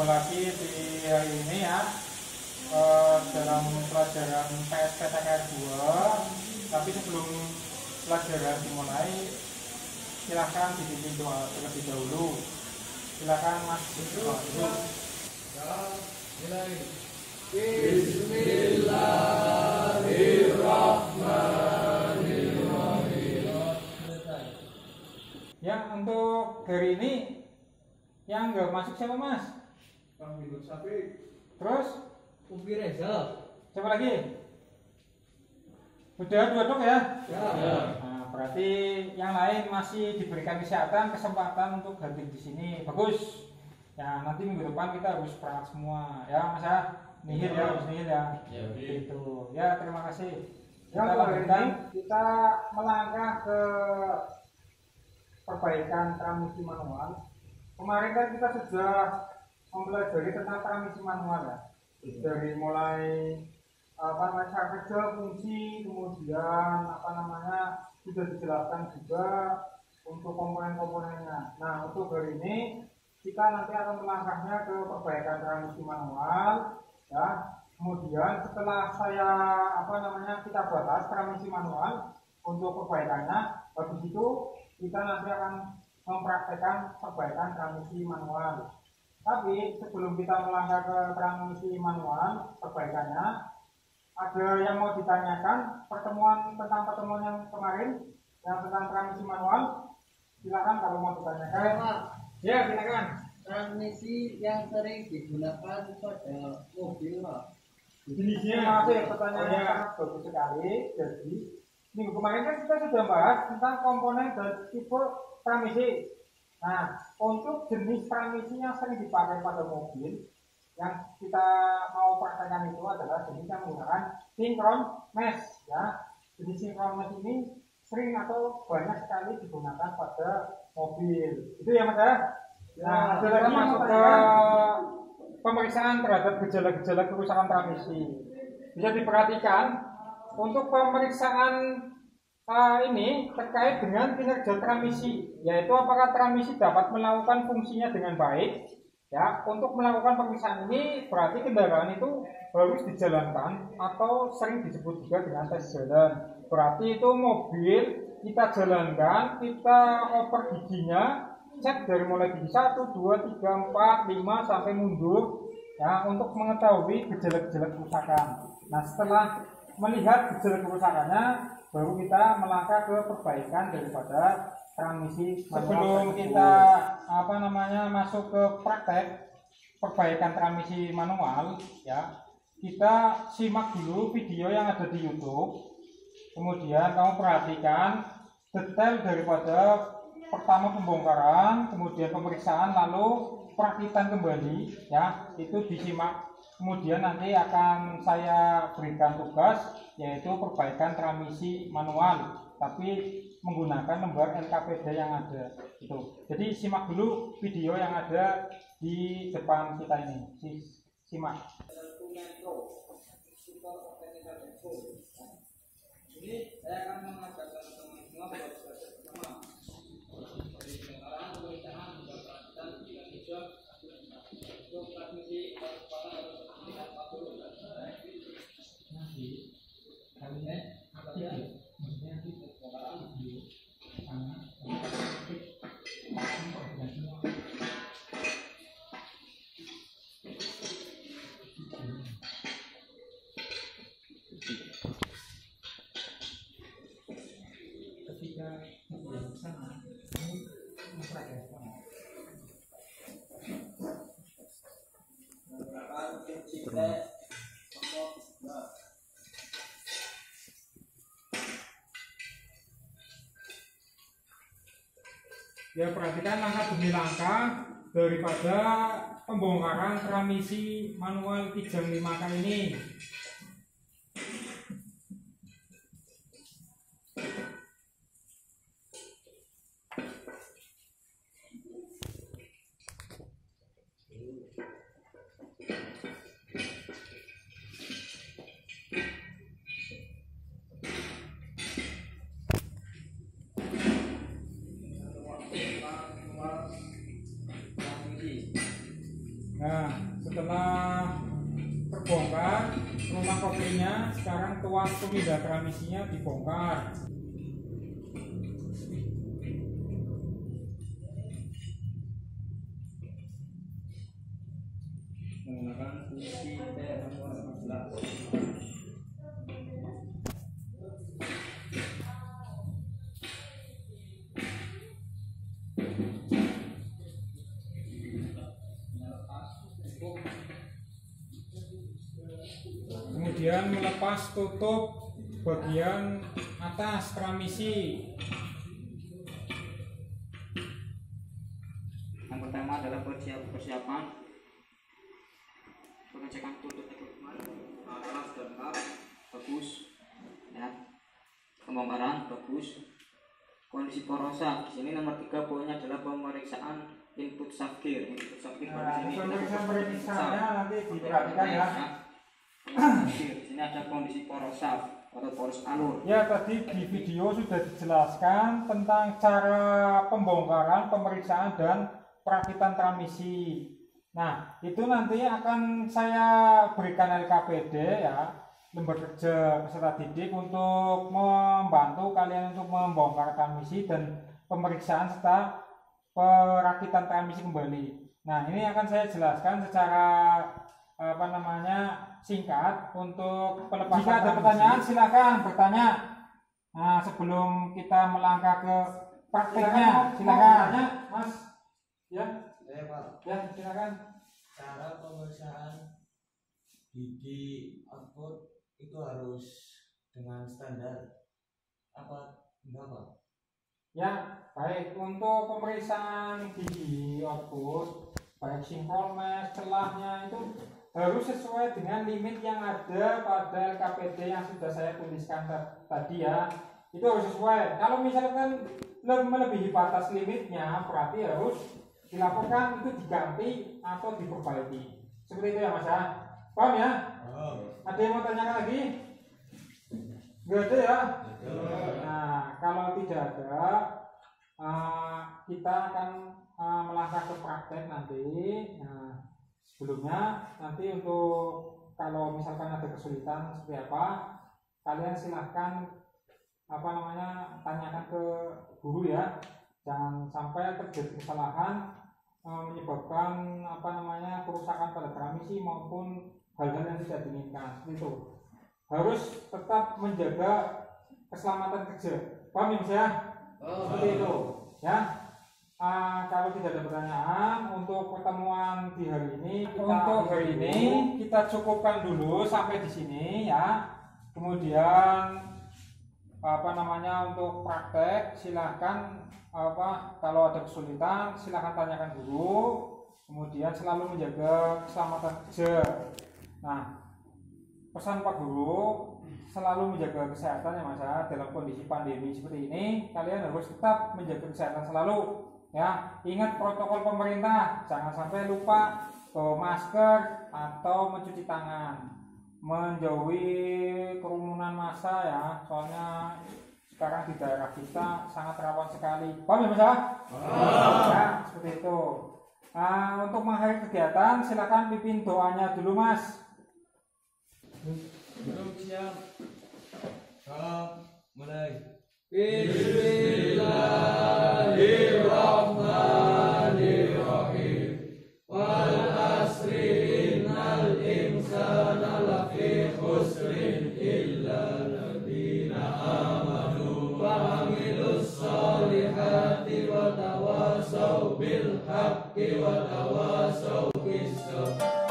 Jumpa lagi di hari ini ya dalam pelajaran PSPTKR 2. Tapi sebelum pelajaran dimulai, silahkan dipimpin doa terlebih dahulu. Silahkan Mas. Ya, untuk hari ini yang nggak masuk siapa Mas? Bang Windu Sapi. Terus? Ubi Reza. Siapa lagi? Udah dua dok ya? Ya. Nah, berarti yang lain masih diberikan kesempatan untuk hadir di sini. Bagus. Ya, nanti minggu depan kita harus berangkat semua. Ya, Mas ya. Nihil ya, harus nihil ya. Ya, gitu. Ya, terima kasih. Yang lanjutkan. kita melangkah ke perbaikan transmisi manual. Kemarin kan kita sudah mempelajari tentang transmisi manual ya. Dari mulai cara kerja, fungsi, kemudian sudah dijelaskan juga untuk komponen-komponennya. Nah, untuk hari ini kita nanti akan melangkahnya ke perbaikan transmisi manual ya. Kemudian setelah kita bahas transmisi manual untuk perbaikannya, habis itu kita nanti akan mempraktekkan perbaikan transmisi manual. Tapi sebelum kita melangkah ke transmisi manual perbaikannya, ada yang mau ditanyakan tentang pertemuan yang kemarin yang tentang transmisi manual? Silakan kalau mau ditanyakan. Ya, silakan. Transmisi yang sering digunakan pada mobil, Pak. Jenisnya masih pertanyaannya sangat bagus sekali. Jadi minggu kemarin kan kita sudah bahas tentang komponen dan tipe transmisi. Nah, untuk jenis transmisi yang sering dipakai pada mobil yang kita mau praktekkan itu adalah jenis yang menggunakan sinkron mesh ya. Jadi sinkron mesh ini sering atau banyak sekali digunakan pada mobil. Itu ya Mas ya. Nah, ada lagi masuk ke pemeriksaan terhadap gejala-gejala kerusakan transmisi. Bisa diperhatikan untuk pemeriksaan ini terkait dengan kinerja transmisi, yaitu apakah transmisi dapat melakukan fungsinya dengan baik. Ya, untuk melakukan pemeriksaan ini berarti kendaraan itu harus dijalankan atau sering disebut juga dengan tes jalan. Berarti itu mobil kita jalankan, kita oper giginya, cek dari mulai gigi 1, 2, 3, 4, 5 sampai mundur ya, untuk mengetahui gejala-gejala kerusakan. Nah, setelah melihat gejala kerusakannya, baru kita melangkah ke perbaikan daripada transmisi. Sebelum kita masuk ke praktek perbaikan transmisi manual ya, kita simak dulu video yang ada di YouTube. Kemudian kamu perhatikan detail daripada pertama pembongkaran, kemudian pemeriksaan, lalu perakitan kembali ya, itu disimak. Kemudian nanti akan saya berikan tugas, yaitu perbaikan transmisi manual tapi menggunakan lembar LKPD yang ada itu. Jadi simak dulu video yang ada di depan kita ini. Simak. Ini saya akan mengajarkan teman-teman semua belajar bersama. Dari pengenalan, pemeriksaan, dan juga untuk transmisi kepala harus dilihat dulu. Nanti kalian maksudnya di pembongkaran video sama ketika di sana kamu mempraktekkan ya, perhatikan langkah demi langkah daripada pembongkaran transmisi manual Kijang 5K ini. Nah, setelah terbongkar rumah kopinya, sekarang tuas pemindah transmisinya dibongkar. Menggunakan fungsi T14. Kemudian melepas tutup bagian atas transmisi. Yang pertama adalah persiapan pengecekan tutup atas dan bagus ya, pembongkaran bagus. Kondisi porosa di sini nomor 3 poinnya adalah pemeriksaan input subgear. Input subgear Nah, di sini pemeriksaannya nanti diperhatikan ya. Di sini ada kondisi porosa atau poros alur. Ya, tadi di video sudah dijelaskan tentang cara pembongkaran, pemeriksaan dan perakitan transmisi. Nah, itu nanti akan saya berikan LKPD ya, lembar kerja peserta didik, untuk membantu kalian untuk membongkar transmisi dan pemeriksaan serta perakitan transmisi kembali. Nah, ini akan saya jelaskan secara singkat untuk pelepasan. Jika ada pertanyaan silakan bertanya. Nah, sebelum kita melangkah ke prakteknya, silakan. Mas. Ya. Pak. Ya, silakan. Cara pemeriksaan gigi output itu harus dengan standar apa enggak, Pak? Ya, baik. Untuk pemeriksaan gigi output, baik sinkromes, celahnya itu harus sesuai dengan limit yang ada pada LKPD yang sudah saya tuliskan tadi ya. Itu harus sesuai. Kalau misalkan melebihi batas limitnya, berarti harus dilaporkan, itu diganti atau diperbaiki. Seperti itu ya Mas ya. Paham ya? Ada yang mau tanyakan lagi? Nggak ada ya? Nah, kalau tidak ada, kita akan melangkah ke praktek nanti. Nah, sebelumnya nanti untuk kalau misalkan ada kesulitan seperti apa, kalian silahkan tanyakan ke guru ya. Jangan sampai terjadi kesalahan menyebabkan kerusakan pada transmisi maupun hal-hal yang tidak diinginkan. Seperti itu. Harus tetap menjaga keselamatan kerja. Paham ya Mas ya? Seperti itu ya. Kalau tidak ada pertanyaan untuk pertemuan di hari ini, kita cukupkan dulu sampai di sini ya. Kemudian untuk praktek silahkan kalau ada kesulitan silahkan tanyakan dulu. Kemudian selalu menjaga keselamatan kerja. Nah, pesan Pak Guru, selalu menjaga kesehatan ya Mas ya. Dalam kondisi pandemi seperti ini, kalian harus tetap menjaga kesehatan selalu ya. Ingat protokol pemerintah, jangan sampai lupa bawa masker atau mencuci tangan, menjauhi kerumunan massa ya, soalnya sekarang di daerah kita sangat rawan sekali. Paham ya Mas ya? Ya, seperti itu. Untuk mengakhiri kegiatan silakan pimpin doanya dulu Mas. Belum siap. Mulai. Bismillahirrahmanirrahim. Wal asri innal insana lafi khusrin illa alladziina amanu wa amilus solihati wa tawasaw bil haqqi wa tawasaw bis sabr.